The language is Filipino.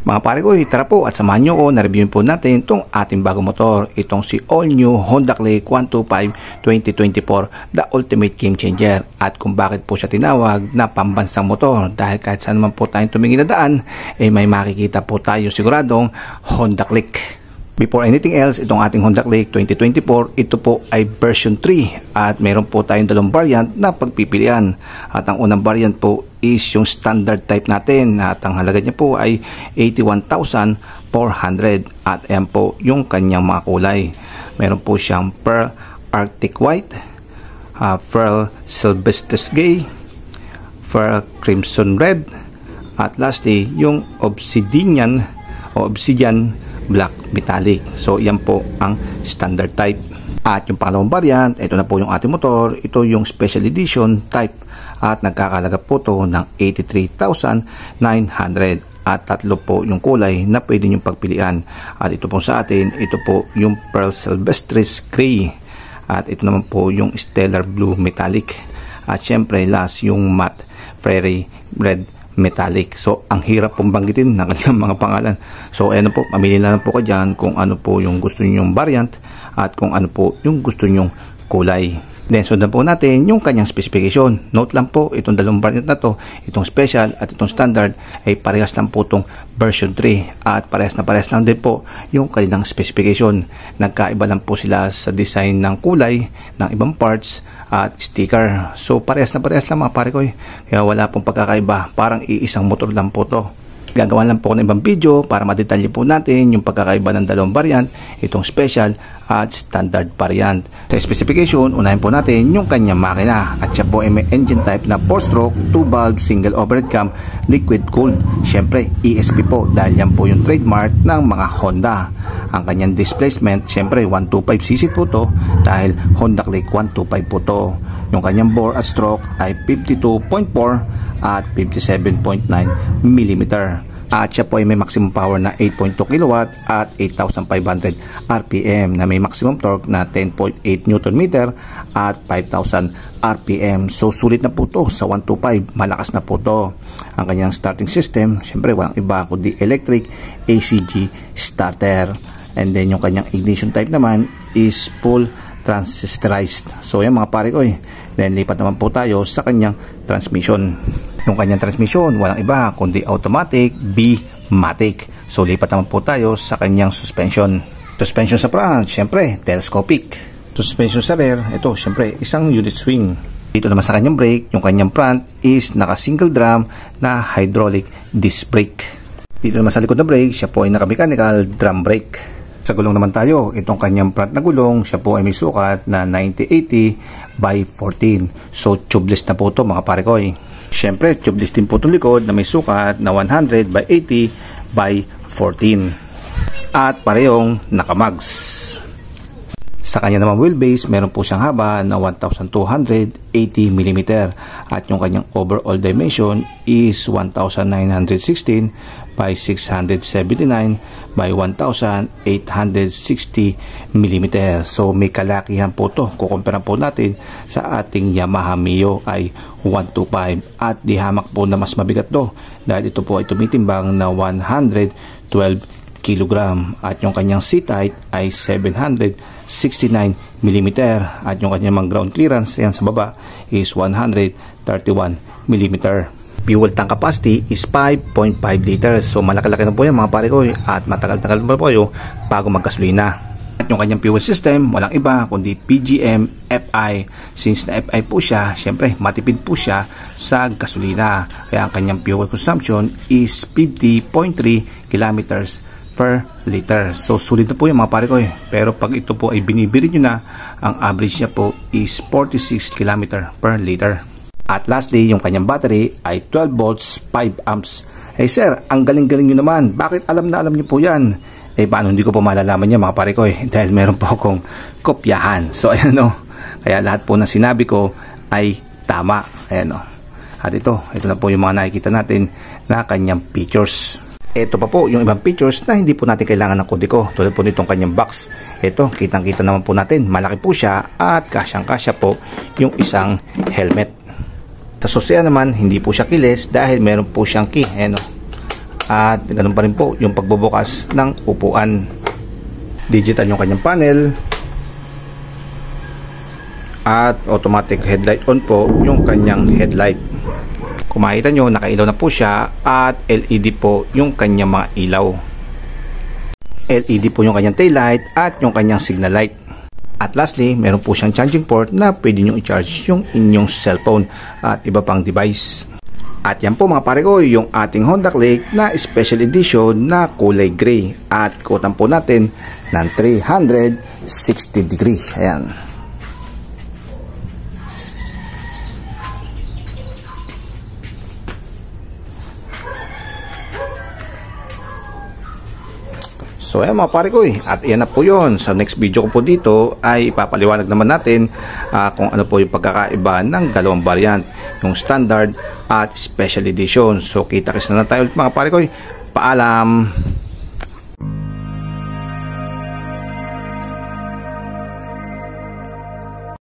Mga pare ko, tara po at samahan nyo ko na reviewin po natin itong ating bagong motor. Itong si all new Honda Click 125 2024, the ultimate game changer. At kung bakit po siya tinawag na pambansang motor, dahil kahit saan naman po tayong tumingin na daan, may makikita po tayo siguradong Honda Click. Before anything else, itong ating Honda Click 2024, ito po ay version 3 at meron po tayong dalawang variant na pagpipilian. At ang unang variant po is yung standard type natin at ang halaga niya po ay 81,400 at ayan po yung kanyang mga kulay. Meron po siyang Pearl Arctic White, Pearl Sylvester Gray, Pearl Crimson Red, at lastly yung Obsidian Black Metallic. So yan po ang standard type. At yung pangalawang variant, ito na po yung ating motor. Ito yung special edition type at nagkakalaga po to ng 83,900 at tatlo po yung kulay na pwede nyo pagpilian. At ito po sa atin, ito po yung Pearl Sylvester Gray at ito naman po yung Stellar Blue Metallic at syempre last yung Matte Prairie Red Metallic. So ang hirap pong banggitin ng kanilang mga pangalan. So ayan po, mamili na lang po kayo dyan kung ano po yung gusto nyo yung variant at kung ano po yung gusto nyo kulay. Then sundan po natin yung kanyang specification. Note lang po, itong dalawang variant na to, itong special at itong standard ay parehas lang po itong version 3 at parehas lang din po yung kanilang specification. Nagkaiba lang po sila sa design ng kulay ng ibang parts at sticker. So parehas lang mga pare ko. Kaya wala pong pagkakaiba, parang iisang motor lang po to. Gagawa lang po ng ibang video para madetalye po natin yung pagkakaiba ng dalawang variant, itong special at standard variant. Sa specification, unahin po natin yung kanyang makina at siya po ay may engine type na 4-stroke, 2-valve, single overhead cam, liquid cooled. Syempre, ESP po dahil yan po yung trademark ng mga Honda. Ang kanyang displacement, syempre 125cc po to dahil Honda Click 125 po to. Yung kanyang bore at stroke ay 52.4 at 57.9 mm. At siya po ay may maximum power na 8.2 kW at 8,500 RPM na may maximum torque na 10.8 Nm at 5,000 RPM. So sulit na po to sa 125, malakas na po to. Ang kanyang starting system, syempre walang iba kundi electric ACG starter. And then yung kanyang ignition type naman is full transistorized. So yan mga pare ko Then lipat naman po tayo sa kanyang transmission. Yung kanyang transmission, walang iba kundi automatic B-matic. So lipat naman po tayo sa kanyang suspension. Suspension sa front, syempre telescopic. Suspension sa rear, ito syempre isang unit swing. Dito naman sa kanyang brake, yung kanyang front is naka single drum na hydraulic disc brake. Dito naman sa likod na brake, siya po ay naka mechanical drum brake. Sa gulong naman tayo, itong kanyang front na gulong, siya po ay may sukat na 9080 by 14. So tubeless na po ito mga pare ko. Siyempre, tubeless din po itong likod na may sukat na 100 by 80 by 14. At parehong nakamags. Sa kanya naman wheelbase, meron po siyang haba na 1,280 mm at yung kanyang overall dimension is 1,916 by 679 by 1,860 mm. So may kalakihan po to. Kukumpara po natin sa ating Yamaha Mio ay 125 at di hamak po na mas mabigat to dahil ito po ay tumitimbang na 112 kilogram at yung kanyang seat height ay 769 mm at yung kanyang ground clearance yan sa baba is 131 mm. Fuel tank capacity is 5.5 liters. So malakalaki na po yan mga pare ko at matagal-tagal pa po kayo bago maggasolina. At yung kanyang fuel system, walang iba kundi PGM FI. Since na FI po siya, syempre matipid po siya sa gasolina. Kaya ang kanyang fuel consumption is 50.3 kilometers per liter. So sulit na po yung mga pare ko Pero pag ito po ay binibirit nyo na, ang average niya po is 46 km per liter. At lastly, yung kanyang battery ay 12 volts 5 amps. Sir, ang galing-galing nyo naman. Bakit alam na alam nyo po yan? Paano hindi ko po malalaman yan mga pare ko dahil meron po akong kopyahan. So ayan Kaya lahat po ng sinabi ko ay tama. Ayan At ito na po yung mga nakikita natin na kanyang features. Ito pa po yung ibang features na hindi po natin kailangan ng kodiko. Tulad po nitong kanyang box. Ito, kitang-kita naman po natin. Malaki po siya at kasyang-kasya po yung isang helmet. Sa susya naman, hindi po siya kiles dahil meron po siyang key. At ganun pa rin po yung pagbubukas ng upuan. Digital yung kanyang panel. At automatic headlight on po yung kanyang headlight. Kung makita nyo, nakailaw na po siya at LED po yung kanyang mga ilaw. LED po yung kanyang taillight at yung kanyang signal light. At lastly, meron po siyang charging port na pwede nyo i-charge yung inyong cellphone at iba pang device. At yan po mga pare ko, yung ating Honda Click na special edition na kulay gray. At kutan po natin ng 360 degree. Ayan. So ayan mga pare ko at iyan na po yun. Sa next video ko po dito ay ipapaliwanag naman natin kung ano po yung pagkakaiba ng dalawang variant, yung standard at special edition. So kita-kits na lang tayo ulit mga pare ko. Paalam!